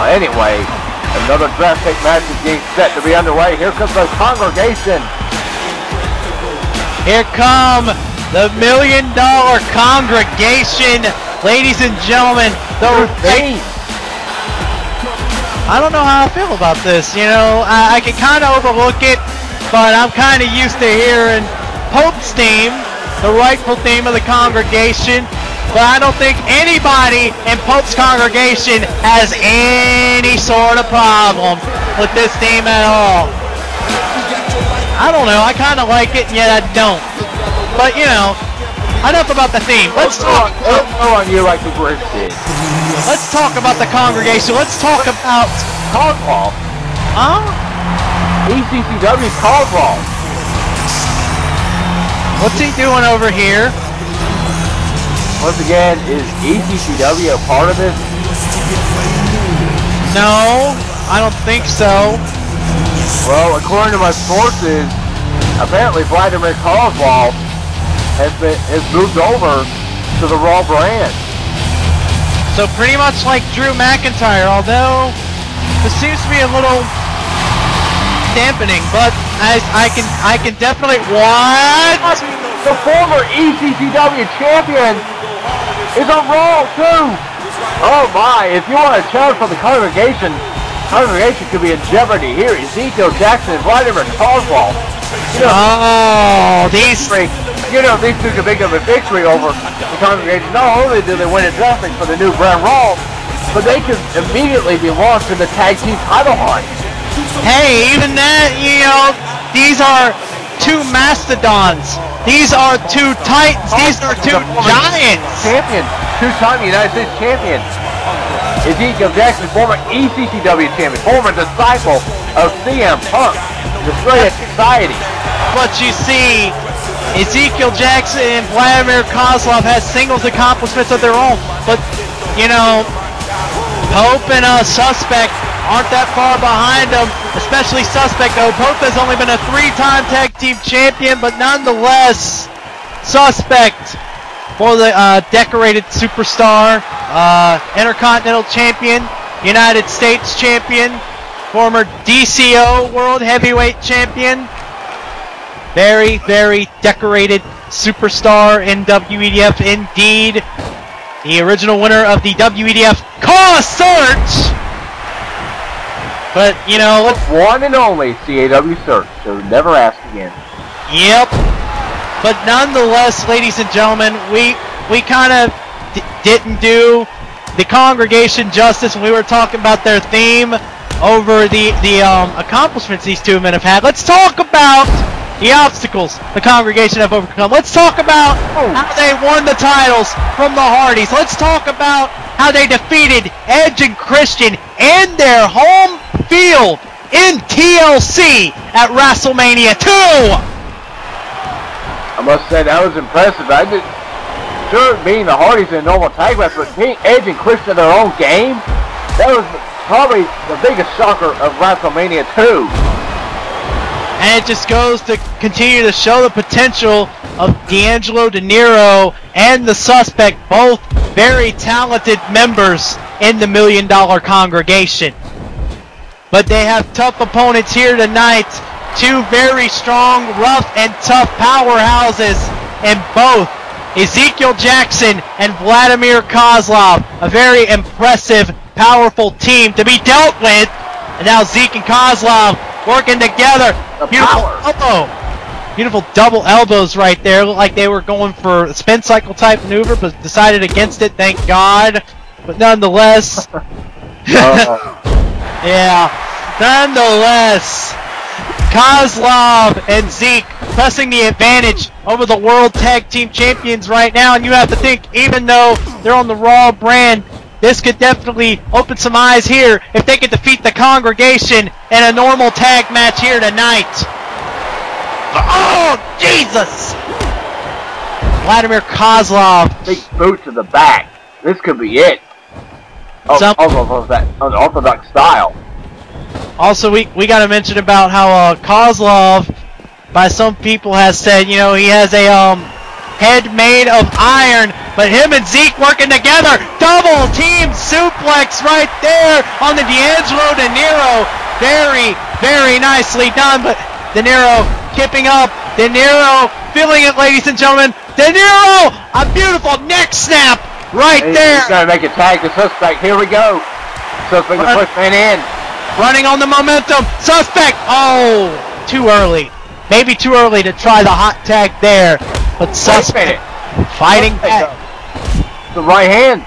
Anyway, another draft pick match is being set to be underway. Here comes the congregation. Here come the $1 million congregation, ladies and gentlemen. I don't know how I feel about this. You know, I can kind of overlook it, but I'm kind of used to hearing Pope's theme, the rightful theme of the congregation. But I don't think anybody in Pope's congregation has any sort of problem with this theme at all. I don't know, I kind of like it, and yet I don't. But, you know, enough about the theme. Let's talk. On you like the Brits did. Let's talk about the congregation. Let's talk about Caldwell. Huh? ECCW Caldwell. What's he doing over here? Once again, is ECCW a part of this? No, I don't think so. Well, according to my sources, apparently Vladimir Caldwell has moved over to the Raw brand. So pretty much like Drew McIntyre, although this seems to be a little dampening, but I can definitely The former ECCW champion is on Raw too. Oh my! If you want to challenge for the congregation could be in jeopardy here. Ezekiel Jackson and Vladimir Caldwell. These two can pick up a victory over the congregation. Not only do they win a draft pick for the new brand Raw, but they could immediately be launched in the tag team title hunt. Hey, even that, you know, these are two mastodons. These are two titans. These are two giants. Champion, two-time United States champion. Ezekiel Jackson, former ECCW champion, former disciple of CM Punk, Destroyer Society. But you see, Ezekiel Jackson and Vladimir Kozlov has singles accomplishments of their own. But, you know, Pope and Suspect aren't that far behind them, especially Suspect, though. Pope has only been a 3-time tag team champion, but nonetheless, Suspect for the decorated superstar, Intercontinental champion, United States champion, former DCO World Heavyweight champion, very, very decorated superstar in WEDF indeed. The original winner of the WEDF CAW Search. But, you know, one and only CAW Search, so never ask again. Yep. But nonetheless, ladies and gentlemen, we kind of didn't do the congregation justice when we were talking about their theme over the accomplishments these two men have had. Let's talk about the obstacles the congregation have overcome. Let's talk about how they won the titles from the Hardys. Let's talk about how they defeated Edge and Christian in their home field in TLC at WrestleMania II. I must say that was impressive. Sure, being the Hardys in a normal tag match, but being Edge and Christian in their own game, that was probably the biggest shocker of WrestleMania II. And it just goes to continue to show the potential of D'Angelo De Niro and the Suspect, both very talented members in the $1 Million congregation. But they have tough opponents here tonight. Two very strong, rough, and tough powerhouses in both Ezekiel Jackson and Vladimir Kozlov. A very impressive, powerful team to be dealt with. And now Zeke and Kozlov working together. Beautiful double elbows right there. Looked like they were going for a spin cycle type maneuver, but decided against it, thank God. But nonetheless, yeah, nonetheless, Kozlov and Zeke pressing the advantage over the World Tag Team Champions right now. And you have to think, even though they're on the Raw brand, this could definitely open some eyes here if they could defeat the congregation in a normal tag match here tonight. Oh, Jesus! Vladimir Kozlov. Big boot to the back. This could be it. Also, that unorthodox style. Also, we got to mention about how Kozlov, by some people, has said, you know, he has a head made of iron, but him and Zeke working together. Double team suplex right there on the D'Angelo De Niro. Very, very nicely done, but De Niro kipping up. De Niro feeling it, ladies and gentlemen. De Niro, a beautiful neck snap right there. He's going to make a tag to Suspect. Here we go. Suspect to push man in. Running on the momentum. Suspect. Oh, too early. Maybe too early to try the hot tag there. But Suspect fighting back. The right hands.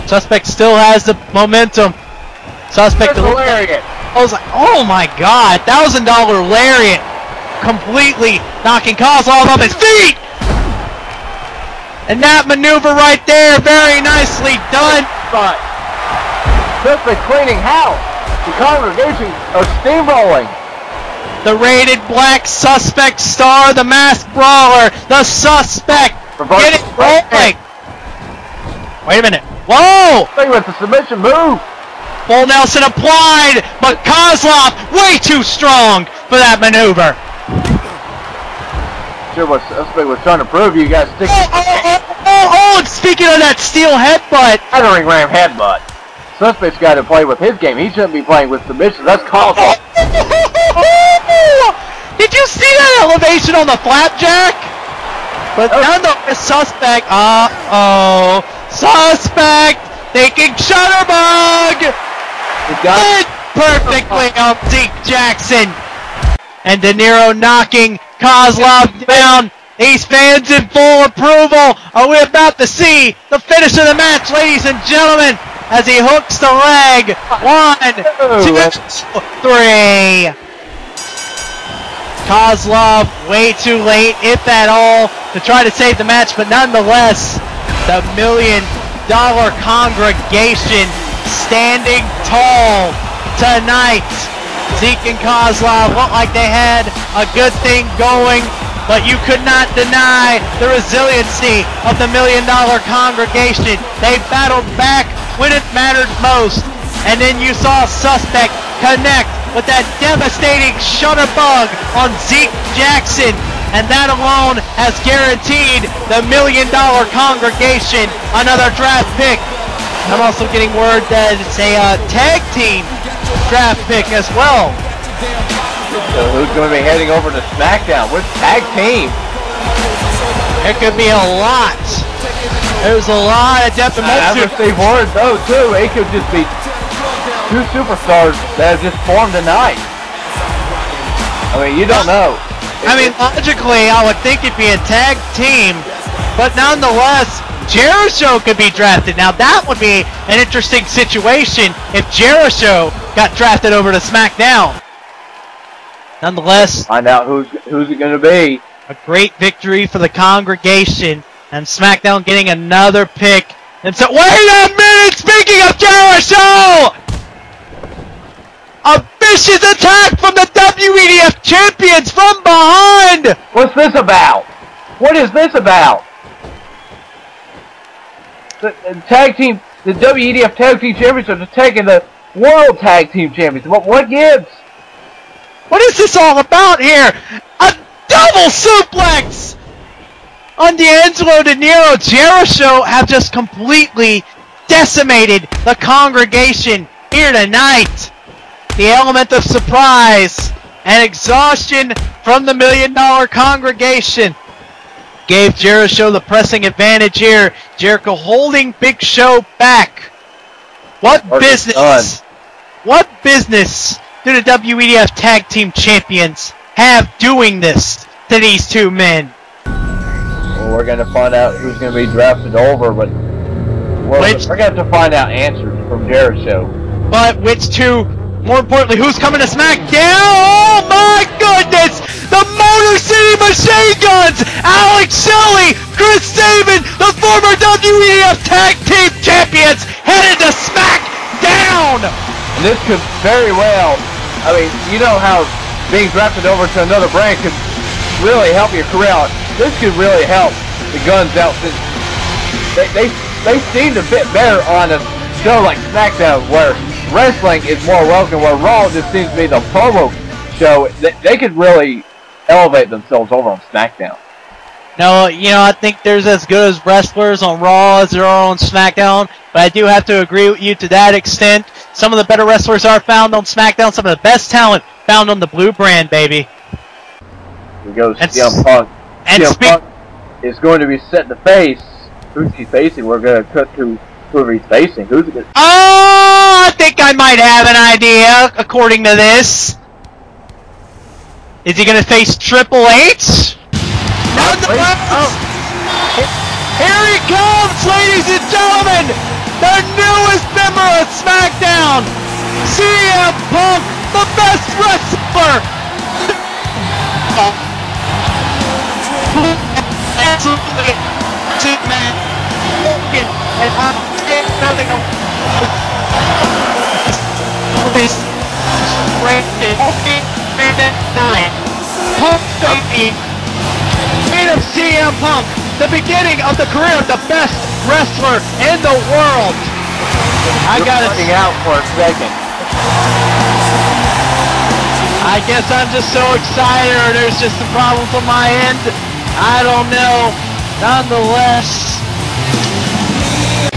Suspect still has the momentum. Suspect. The lariat. I was like, oh my God, $1,000 lariat. Completely knocking Kozlov off his feet. And that maneuver right there, very nicely done. But Suspect cleaning house. The congregation are steamrolling. The rated black Suspect star, the masked brawler, the Suspect. Get it rolling. Wait a minute. Whoa! With the submission move. Full Nelson applied, but Kozlov way too strong for that maneuver. Sure what Suspect was trying to prove. You guys stick. And speaking of that steel headbutt. Battering ram headbutt. Suspect's got to play with his game. He shouldn't be playing with submissions. That's Kozlov. Did you see that elevation on the flapjack? But nonetheless, Suspect. Suspect thinking Shutterbug. Good perfectly on Zeke Jackson. And De Niro knocking Kozlov down. These fans in full approval. Are we about to see the finish of the match, ladies and gentlemen, as he hooks the leg. 1, 2, 3. Kozlov way too late, if at all, to try to save the match, but nonetheless, the $1 Million congregation standing tall tonight. Zeke and Kozlov looked like they had a good thing going, but you could not deny the resiliency of the $1 Million congregation. They battled back when it mattered most, and then you saw Suspect connect with that devastating Shutterbug on Zeke Jackson, and that alone has guaranteed the $1 Million congregation another draft pick. I'm also getting word that it's a tag team draft pick as well. So who's going to be heading over to SmackDown? Which tag team? It could be a lot. There's a lot of depth and I've received word though too. It could just be 2 superstars that have just formed tonight. I mean, you don't know. I mean, logically, I would think it'd be a tag team, but nonetheless, Jericho could be drafted. Now, that would be an interesting situation if Jericho got drafted over to SmackDown. Nonetheless, find out who's it going to be. A great victory for the congregation, and SmackDown getting another pick. And so, wait a minute! Speaking of Jericho! A vicious attack from the WEDF champions from behind! What's this about? What is this about? The tag team, the WEDF tag team champions are taking the World Tag Team Champions. What gives? What is this all about here? A double suplex on D'Angelo De Niro. Jericho have just completely decimated the congregation here tonight. The element of surprise and exhaustion from the $1 Million congregation gave Jericho the pressing advantage here. Jericho holding Big Show back. What business? What business do the WEDF Tag Team Champions have doing this to these two men? Well, we're going to find out who's going to be drafted over, but we're going to have to find out answers from Jericho. But which two? More importantly, who's coming to SmackDown? Oh my goodness! The Motor City Machine Guns! Alex Shelley, Chris Sabin, the former WEDF Tag Team Champions, headed to SmackDown! And this could very well, I mean, you know how being drafted over to another brand could really help your career out. This could really help the Guns out since they seem to fit better on a show like SmackDown where wrestling is more welcome, where Raw just seems to be the promo show. They could really elevate themselves over on SmackDown. No, you know, I think there's as good as wrestlers on Raw as there are on SmackDown, but I do have to agree with you to that extent. Some of the better wrestlers are found on SmackDown, some of the best talent found on the blue brand, baby. Here goes CM Punk. CM Punk is going to be set to face. Who's he facing? We're going to cut to whoever he's facing. Who's it? Oh, I think I might have an idea, according to this. Is he going to face Triple H? Nonetheless, here he comes, ladies and gentlemen, the newest member of SmackDown, CM Punk, the best wrestler. Absolutely, man. And I'm nothing this of CM Punk, the beginning of the career of the best wrestler in the world. I got it out for a second. I guess I'm just so excited, or there's just some problems on my end. I don't know. Nonetheless,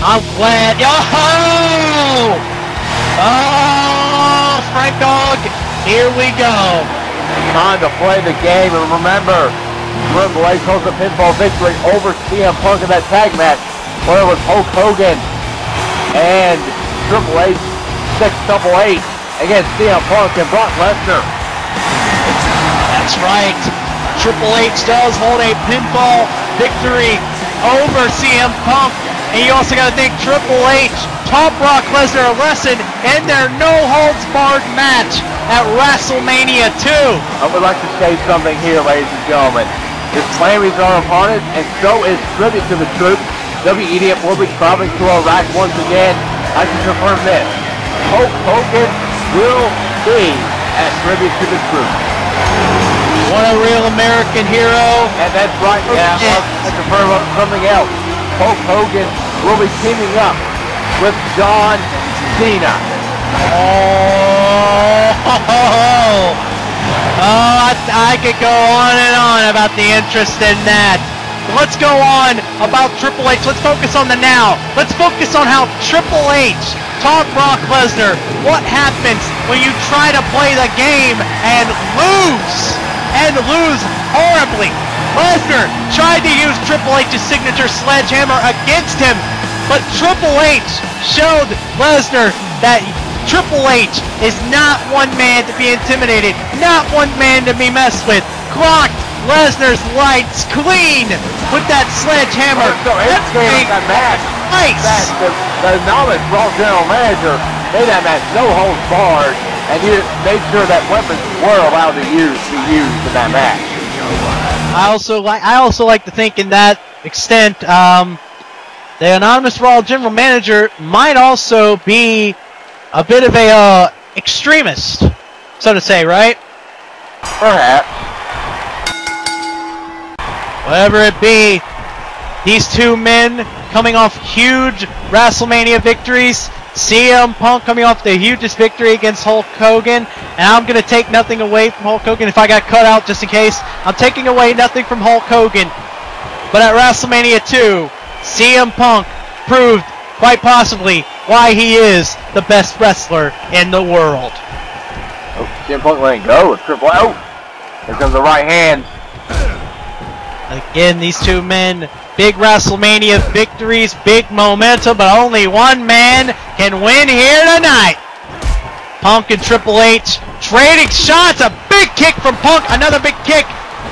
I'm glad. Oh! Oh, Frank Dog, here we go. Time to play the game, and remember, Triple H holds a pinfall victory over CM Punk in that tag match, where it was Hulk Hogan and Triple H 688 against CM Punk and Brock Lesnar. That's right. Triple H does hold a pinfall victory over CM Punk, and you also got to think Triple H taught Brock Lesnar a lesson in their no-holds-barred match at WrestleMania II. I would like to say something here, ladies and gentlemen. His claims are upon it, and so is tribute to the troops. WEDF will be traveling to Iraq once again. I can confirm this. Hulk Hogan will be at tribute to the troops. What a real American hero. And that's right, yeah. I'll confirm something else. Hulk Hogan will be teaming up with John Cena. I could go on and on about the interest in that. Let's go on about Triple H. Let's focus on the now. Let's focus on how Triple H taught Brock Lesnar what happens when you try to play the game and lose horribly. Lesnar tried to use Triple H's signature sledgehammer against him, but Triple H showed Lesnar that Triple H is not one man to be intimidated, not one man to be messed with. Clocked Lesnar's lights clean with that sledgehammer. So that match. Nice. The novice Raw general manager made that match no holds barred, and he made sure that weapons were allowed to be used in that match. I also like to think in that extent, the anonymous Raw general manager might also be a bit of a extremist, so to say, right? Perhaps. Whatever it be, these two men coming off huge WrestleMania victories. CM Punk coming off the hugest victory against Hulk Hogan. And I'm going to take nothing away from Hulk Hogan if I got cut out just in case. I'm taking away nothing from Hulk Hogan. But at WrestleMania II, CM Punk proved quite possibly why he is the best wrestler in the world. Oh, CM Punk letting go with Triple H. Oh, here comes the right hand. Again, these two men, big WrestleMania victories, big momentum, but only one man can win here tonight. Punk and Triple H trading shots. A big kick from Punk, another big kick.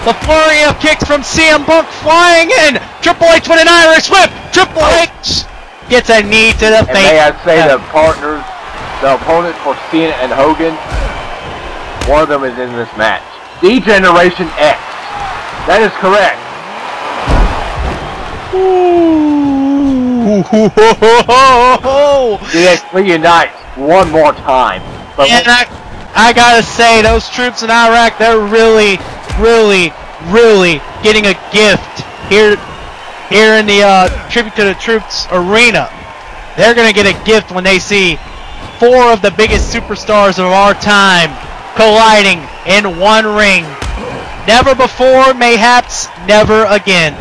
The flurry of kicks from CM Punk flying in. Triple H with an Irish whip. Triple H gets a knee to the face. And may I say the partners, the opponents for Cena and Hogan, one of them is in this match. D-Generation X. That is correct. Ooh. DX reunites one more time. But and I gotta say, those troops in Iraq, they're really getting a gift here in the Tribute to the Troops arena. They're gonna get a gift when they see four of the biggest superstars of our time colliding in one ring. Never before, mayhaps never again.